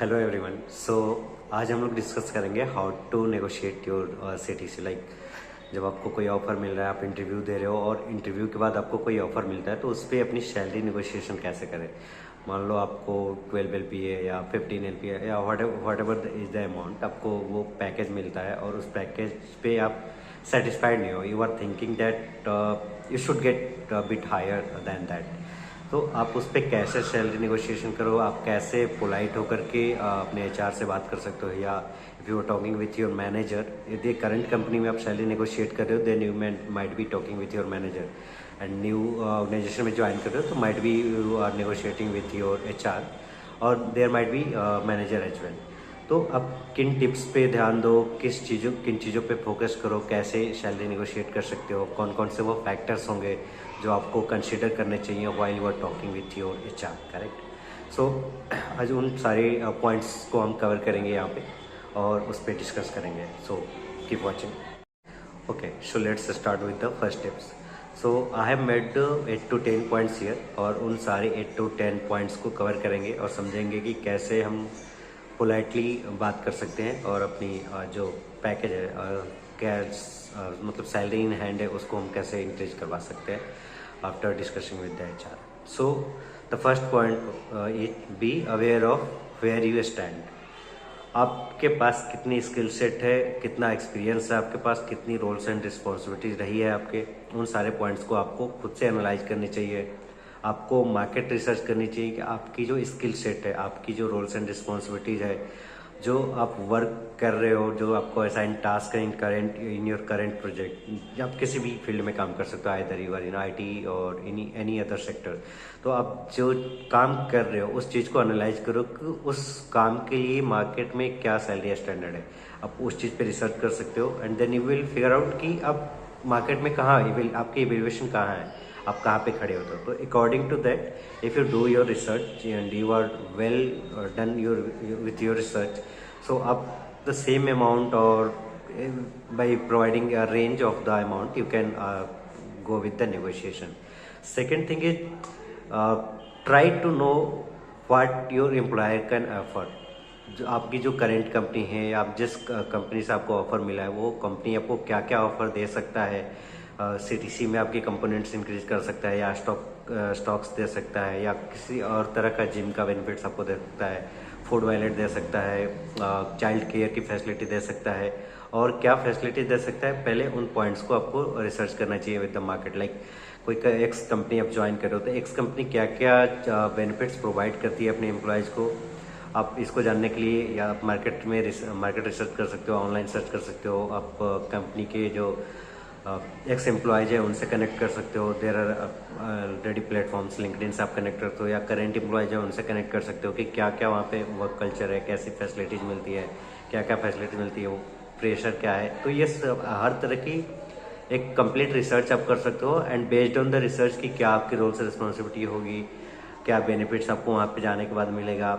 Hello everyone. सो आज हम लोग डिस्कस करेंगे how to negotiate your CTC. Like जब आपको कोई ऑफर मिल रहा है, आप इंटरव्यू दे रहे हो और इंटरव्यू के बाद आपको कोई ऑफर मिलता है तो उस पर अपनी सैलरी नेगोशिएशन कैसे करें। मान लो आपको 12 LPA या 15 LPA या what ever is the amount, आपको वो पैकेज मिलता है और उस पैकेज पे आप सेटिस्फाइड नहीं हो, you are thinking that you should get bit higher than that. तो आप उस पर कैसे सैलरी नेगोशिएशन करो, आप कैसे पोलाइट होकर के अपने एचआर से बात कर सकते हो, या if you are talking with your manager, यदि करंट कंपनी में आप सैलरी नेगोशिएट कर रहे हो then you might be talking with your manager, and new organization में ज्वाइन कर रहे हो तो might be you are negotiating with your HR और there might be manager as well. तो आप किन टिप्स पे ध्यान दो, किन चीज़ों पे फोकस करो, कैसे सैलरी नेगोशिएट कर सकते हो, कौन कौन से वो फैक्टर्स होंगे जो आपको कंसीडर करने चाहिए while you are talking with your HR, correct. So आज उन सारे पॉइंट्स को हम कवर करेंगे यहाँ पे और उस पर डिस्कस करेंगे। So keep watching. Okay, so let's start with the first tips. So I have made 8 to 10 points here और उन सारे 8 to 10 पॉइंट्स को कवर करेंगे और समझेंगे कि कैसे हम पोलाइटली बात कर सकते हैं और अपनी जो पैकेज है मतलब सैलरी इन हैंड है उसको हम कैसे इंक्रीज करवा सकते हैं after discussing with the HR. So the first point is be aware of where you stand. आपके पास कितनी स्किल सेट है, कितना एक्सपीरियंस है आपके पास, कितनी रोल्स एंड रिस्पॉन्सिबिलिटीज रही है आपके, उन सारे पॉइंट्स को आपको खुद से एनालाइज करनी चाहिए। आपको मार्केट रिसर्च करनी चाहिए कि आपकी जो स्किल सेट है, आपकी जो रोल्स एंड रिस्पॉन्सिबिलिटीज है, जो आप वर्क कर रहे हो, जो आपको असाइन टास्क है इन योर करंट प्रोजेक्ट, आप किसी भी फील्ड में काम कर सकते हो, either you are in IT और एनी अदर सेक्टर। तो आप जो काम कर रहे हो उस चीज़ को एनालाइज करो कि उस काम के लिए मार्केट में क्या सैलरी स्टैंडर्ड है, आप उस चीज़ पे रिसर्च कर सकते हो and then you will figure out कि आप मार्केट में कहाँ आपकी इवेल्युएशन कहाँ है, आप कहाँ पे खड़े होते हो। तो according to that if you do your research and you are well done with your research, so आप द सेम अमाउंट और by providing a range of the amount you can go with the negotiation. Second thing is try to know what your employer can offer. जो आपकी जो current company है, आप जिस company से आपको ऑफर मिला है वो कंपनी आपको क्या क्या ऑफर दे सकता है। CTC में आपके कंपोनेंट्स इंक्रीज कर सकता है या स्टॉक्स दे सकता है या किसी और तरह का जिम का बेनिफिट्स आपको दे सकता है, फूड वॉलेट दे सकता है, चाइल्ड केयर की फैसिलिटी दे सकता है और क्या फैसिलिटी दे सकता है। पहले उन पॉइंट्स को आपको रिसर्च करना चाहिए विद द मार्केट। लाइक कोई एक्स कंपनी आप ज्वाइन कर रहे हो तो एक्स कंपनी क्या क्या बेनिफिट्स प्रोवाइड करती है अपने एम्प्लॉयज़ को, आप इसको जानने के लिए या आप मार्केट रिसर्च कर सकते हो, ऑनलाइन सर्च कर सकते हो, आप कंपनी के जो एक्स एम्प्लॉयज है उनसे कनेक्ट कर सकते हो। There are ready platforms, LinkedIn से आप कनेक्ट करते हो या करेंट एम्प्लॉयज है उनसे कनेक्ट कर सकते हो कि क्या क्या वहाँ पे वर्क कल्चर है, कैसी फैसिलिटीज़ मिलती है, क्या क्या फैसिलिटी मिलती है, वो प्रेशर क्या है। तो ये सब हर तरह की एक कंप्लीट रिसर्च आप कर सकते हो and based on the research की क्या आपकी रोल्स रिस्पॉन्सिबिलिटी होगी, क्या बेनिफिट्स आपको वहाँ पे जाने के बाद मिलेगा,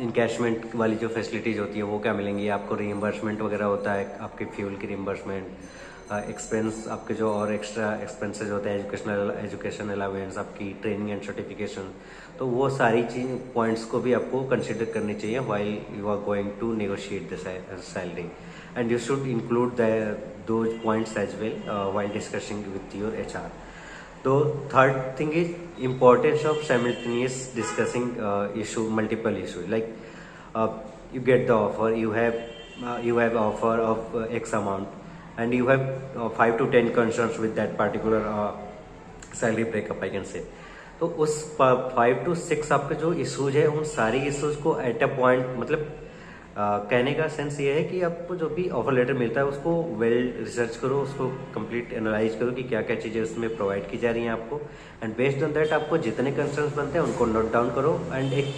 इनकैशमेंट वाली जो फैसिलिटीज़ होती है वो क्या मिलेंगी आपको, रीइंबर्समेंट वगैरह होता है, आपके फ्यूल की रीइंबर्समेंट, एक्सपेंस आपके जो और एक्स्ट्रा एक्सपेंसेस होते हैं, एजुकेशन अलाउंस, आपकी ट्रेनिंग एंड सर्टिफिकेशन। तो वो सारी चीज पॉइंट्स को भी आपको कंसिडर करनी चाहिए while you are going to negotiate the salary and you should include those points as well while discussing with your HR. तो third thing is importance of simultaneous discussing multiple issues. Like you get the offer, you have offer of X amount and you have 5 to 10 concerns with that particular salary breakup, I can say. तो उस 5 to 6 आपके जो issues है उन सारी issues को at a point, मतलब कहने का सेंस ये है कि आपको जो भी ऑफर लेटर मिलता है उसको वेल रिसर्च करो, उसको कंप्लीट एनालाइज करो कि क्या क्या चीज़ें उसमें प्रोवाइड की जा रही हैं आपको एंड बेस्ड ऑन दैट आपको जितने कंसर्न्स बनते हैं उनको नोट डाउन करो एंड एक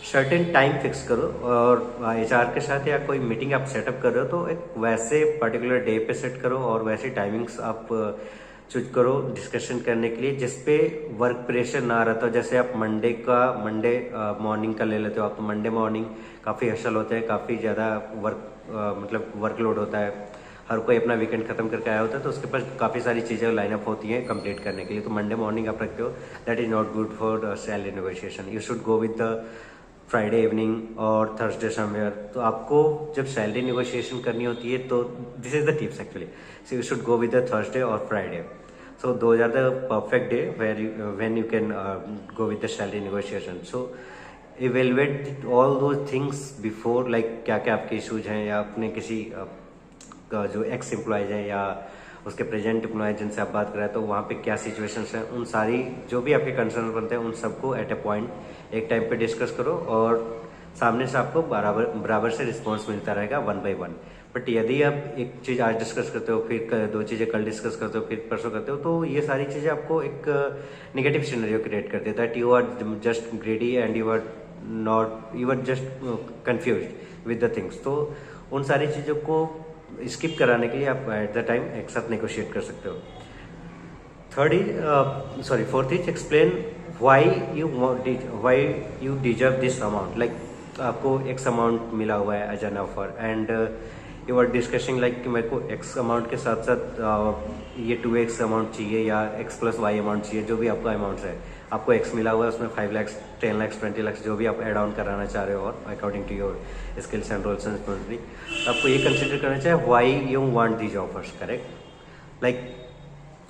सर्टेन टाइम फिक्स करो और HR के साथ या कोई मीटिंग आप सेटअप कर रहे हो तो एक वैसे पर्टिकुलर डे पे सेट करो और वैसी टाइमिंग्स आप चूज करो डिस्कशन करने के लिए जिसपे वर्क प्रेशर ना रहता हो। जैसे आप मंडे मॉर्निंग का ले लेते हो आप, तो मंडे मॉर्निंग काफ़ी हसल होते हैं, काफ़ी ज़्यादा मतलब वर्कलोड होता है, हर कोई अपना वीकेंड खत्म करके आया होता है तो उसके पास काफ़ी सारी चीज़ें लाइनअप होती हैं कंप्लीट करने के लिए। तो मंडे मॉर्निंग आप रखते हो, that is not good for salary negotiation. You should go with the Friday evening और थर्सडे समवेयर। तो आपको जब सैलरी नेगोशिएशन करनी होती है तो this is the tips actually, so you should go with the Thursday और Friday. So those are the perfect day where when you can go with the salary negotiation. So evaluate all those things before, like क्या क्या आपके issues हैं, या अपने किसी का जो एक्स एम्प्लॉयज हैं या उसके प्रेजेंट एम्प्लॉय जिनसे आप बात कर रहे हैं, तो वहाँ पे क्या सिचुएशंस हैं, उन सारी जो भी आपके कंसर्न बनते हैं उन सबको एट ए पॉइंट एक टाइम पे डिस्कस करो, और सामने से आपको बराबर से रिस्पॉन्स मिलता रहेगा वन बाई वन। बट यदि आप एक चीज़ आज डिस्कस करते हो, फिर दो चीज़ें कल डिस्कस करते हो, फिर परसों करते हो, तो ये सारी चीज़ें आपको एक नेगेटिव सिनेरियो क्रिएट करती है, that you are just greedy and you are just confused with the things. तो उन सारी चीज़ों को स्किप कराने के लिए आप एट द टाइम एक साथ नेगोशिएट कर सकते हो। Fourth is explain why you deserve this amount. Like आपको एक्स अमाउंट मिला हुआ है as an offer, and you are discussing like कि मेरे को एक्स अमाउंट के साथ साथ ये 2x अमाउंट चाहिए या x प्लस वाई अमाउंट चाहिए, जो भी आपका अमाउंट है। आपको एक्स मिला हुआ है, उसमें 5 लाख 10 लाख 20 लाख जो भी आप एड ऑन कराना चाह रहे हो, और according to your skills and roles and responsibility, तो आपको ये कंसिडर करना चाहिए why you want these offers, correct. Like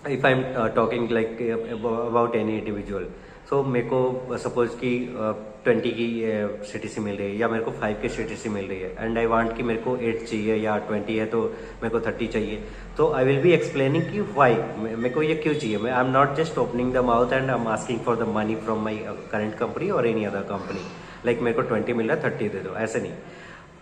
if I am talking like about any individual, so मेरे को सपोज कि 20 की CTC मिल रही है, या मेरे को 5 की CTC मिल रही है, एंड आई वांट कि मेरे को 8 चाहिए, या 20 है तो मेरे को 30 चाहिए। तो आई विल बी एक्सप्लेनिंग कि वाई मेरे को ये क्यों चाहिए। मैं I am not just opening the mouth and I am asking for the money from my current company और एनी अदर कंपनी। लाइक मेरे को 20 मिल रहा है, 30 दे दो, ऐसे नहीं।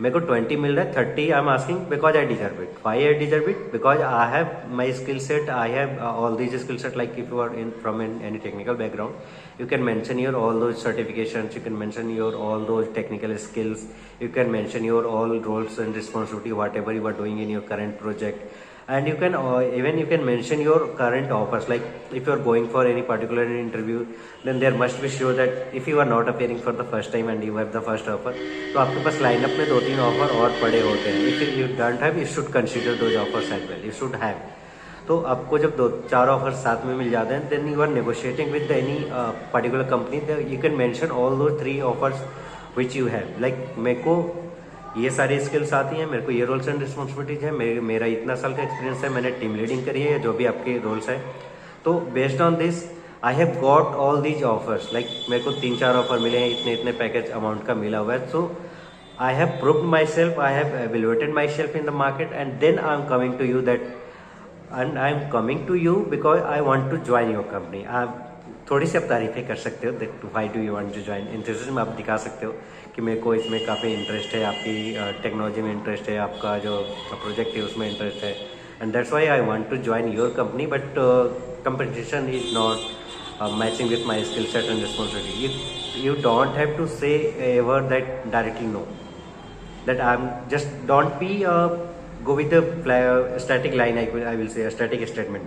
मेरे को 20 मिल रहा है, 30 I am asking because I deserve it. Why I deserve it? Because I have my skill set, I have all these skill set. Like if you are in from any technical background, you can mention your all those certifications, you can mention your all those technical skills, you can mention your all roles and responsibility, whatever you are doing in your current project, and you can even you can mention your current offers. Like if you are going for any particular interview, then there must be sure that if you are not appearing for the first time and you have the first offer, तो आपके पास lineup में 2-3 offer और पड़े होते हैं। if you don't have, you should consider those offers as well, you should have। तो आपको जब 2-4 ऑफर साथ में मिल जाते हैं, then you are negotiating with any particular company, you can mention all दो 3 offers which you have. Like मेरे को ये सारी स्किल्स आती हैं, मेरे को ये रोल्स एंड रिस्पॉन्सिबिलिटीज है, मेरा इतना साल का एक्सपीरियंस है, मैंने टीम लीडिंग करी है, जो भी आपके रोल्स है। तो based on this I have got all these offers. Like मेरे को 3-4 ऑफर मिले हैं, इतने पैकेज अमाउंट का मिला हुआ है। So I have proved myself, I have evaluated myself in the market, and then I am coming to you that and I am coming to you because I want to join your company। आप थोड़ी सी आप तारीफें कर सकते हो, that why do you want to join, इंथुसिज्म आप दिखा सकते हो कि मेरे को इसमें काफ़ी इंटरेस्ट है, आपकी टेक्नोलॉजी में इंटरेस्ट है, आपका जो प्रोजेक्ट है उसमें इंटरेस्ट है, and that's why I want to join your company, but competition is not matching with my skill set and responsibility. You don't have to say ever that directly no, that I'm just don't be go with the static line, I will say a static statement.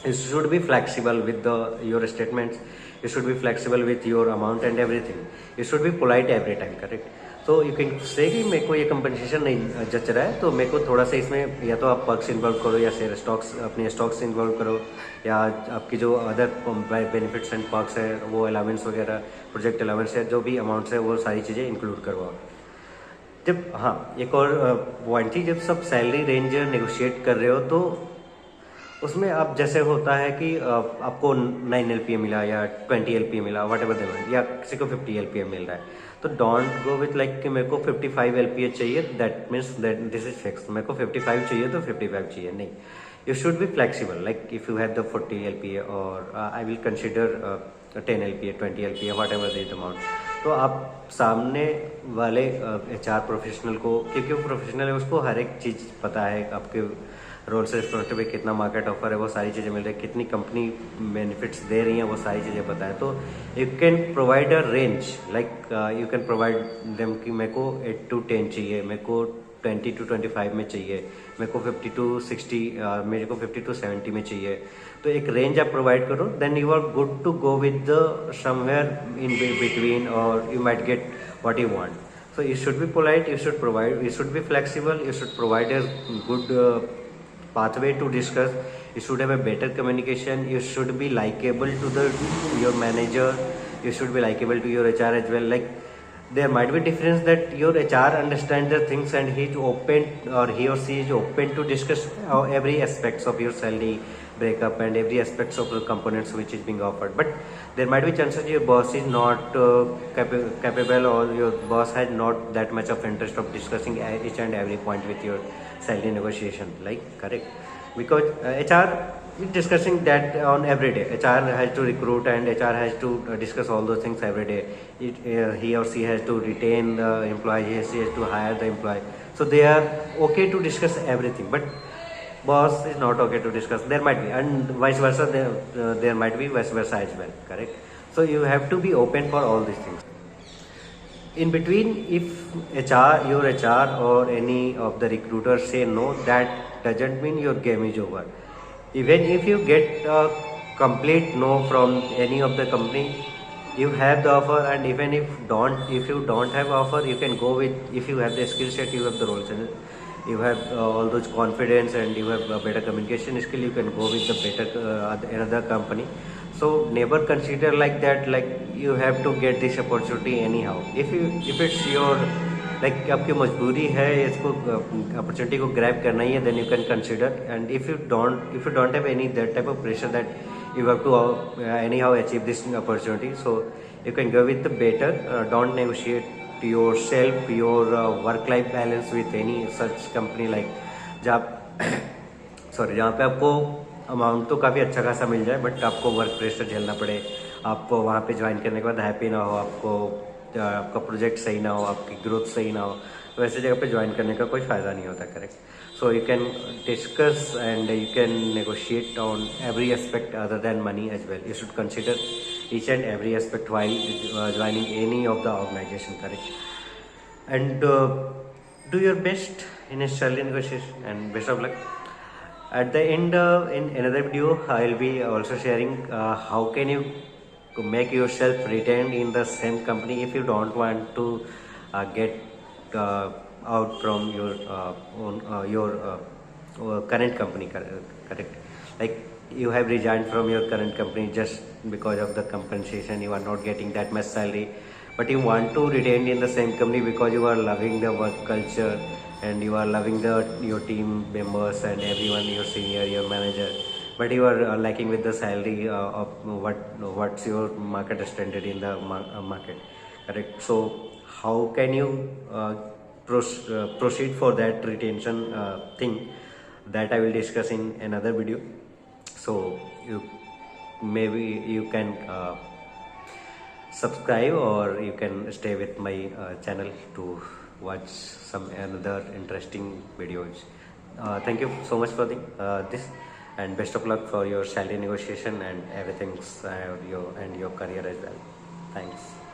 You should be flexible with your statements, you should be flexible with your amount and everything, you should be polite every time, correct? So you can say कि मेरे को ये compensation नहीं जच रहा है, तो मेरे को थोड़ा सा इसमें या तो आप पर्क्स इन्वॉल्व करो, या शेयर स्टॉक्स अपने स्टॉक्स इन्वॉल्व करो, या आपकी जो अदर बेनिफिट्स एंड पर्क्स है वो अलाउंस वगैरह, प्रोजेक्ट अलाउंस है, जो भी अमाउंट्स है वो सारी चीज़ें इंक्लूड करवाओ। जब एक और पॉइंट थी, जब सब सैलरी रेंज नेगोशिएट कर रहे हो, तो उसमें आप जैसे होता है कि आपको 9 LPA मिला या 20 LPA मिला, वट एवर देना, या किसी को 50 LPA मिल रहा है, तो डोंट गो विथ लाइक कि मेरे को 55 LPA चाहिए, that means that this is fix, मेरे को 55 चाहिए तो 55 चाहिए, नहीं। You should be flexible, like if you have the 40 LPA और I will consider 10 LPA 20 LPA what ever the amount. तो आप सामने वाले HR प्रोफेशनल को, क्योंकि वो प्रोफेशनल है, उसको हर एक चीज़ पता है, आपके रोल से रिस्पॉन्सिबिलिटी, कितना मार्केट ऑफर है वो सारी चीज़ें मिल रही है, कितनी कंपनी बेनिफिट्स दे रही हैं वो सारी चीज़ें पता है। तो you can provide a range, like you can provide them कि मेरे को 8 to 10 चाहिए, मेरे को 20 to 25 में चाहिए, मेरे को 50 to 60, मेरे को 50 to 70 में चाहिए। तो एक रेंज आप प्रोवाइड करो, then you are good to go with the somewhere in between, और you might get what you want. So you should be polite, you should provide, you should be flexible, you should provide a good pathway to discuss, you should have a better communication, you should be likable to your manager, you should be likable to your HR as well. Like there might be difference that your HR understands the things and he is open, or he or she is open to discuss every aspects of your salary breakup and every aspects of the components which is being offered. But there might be chances your boss is not capable, or your boss has not that much of interest of discussing each and every point with your salary negotiation, like, correct? Because HR is discussing that on every day. HR has to recruit and HR has to discuss all those things every day. He or she has to retain the employee, he or she has to hire the employee. So they are okay to discuss everything, but boss is not okay to discuss. There might be, and vice versa, there might be vice versa as well, correct? So you have to be open for all these things. In between, if your HR or any of the recruiters say no, that doesn't mean your game is over. Even if you get a complete no from any of the company, you have the offer, and even if you don't have offer, you can go with, if you have the skill set, you have the roles, and you have all those confidence, and you have a better communication skill, you can go with the better another company. So never consider like that, like you have to get this opportunity anyhow. If it's your, like आपकी मजबूरी है इसको opportunity को grab करना ही है, then you can consider. And if you don't have any that type of pressure that you have to anyhow achieve this opportunity, so you can go with the better. Don't negotiate yourself, your work life balance with any such company, like जहाँ sorry जहाँ पे आपको amount तो काफ़ी अच्छा खासा मिल जाए, but आपको वर्क प्रेशर झेलना पड़े, आपको वहाँ पे ज्वाइन करने के बाद हैप्पी ना हो, आपका प्रोजेक्ट सही ना हो, आपकी ग्रोथ सही ना हो, तो ऐसे जगह पे ज्वाइन करने का कोई फ़ायदा नहीं होता, correct? So you can discuss and you can negotiate on every aspect other than money as well. You should consider each and every aspect while joining any of the organization, correct? And do your best in a salary negotiation, and best of luck. At the end, in another video, I will be also sharing how can you make yourself retained in the same company if you don't want to get out from your current company, correct? Like you have resigned from your current company just because of the compensation, you are not getting that much salary, but you want to retain in the same company because you are loving the work culture and you are loving your team members and everyone, your senior, your manager, but you are lacking with the salary of what's your market standard in the market, correct? So how can you proceed for that retention thing, that I will discuss in another video. So maybe you can subscribe, or you can stay with my channel to watch some another interesting videos. Thank you so much for this, and best of luck for your salary negotiation and everything, your career as well. Thanks.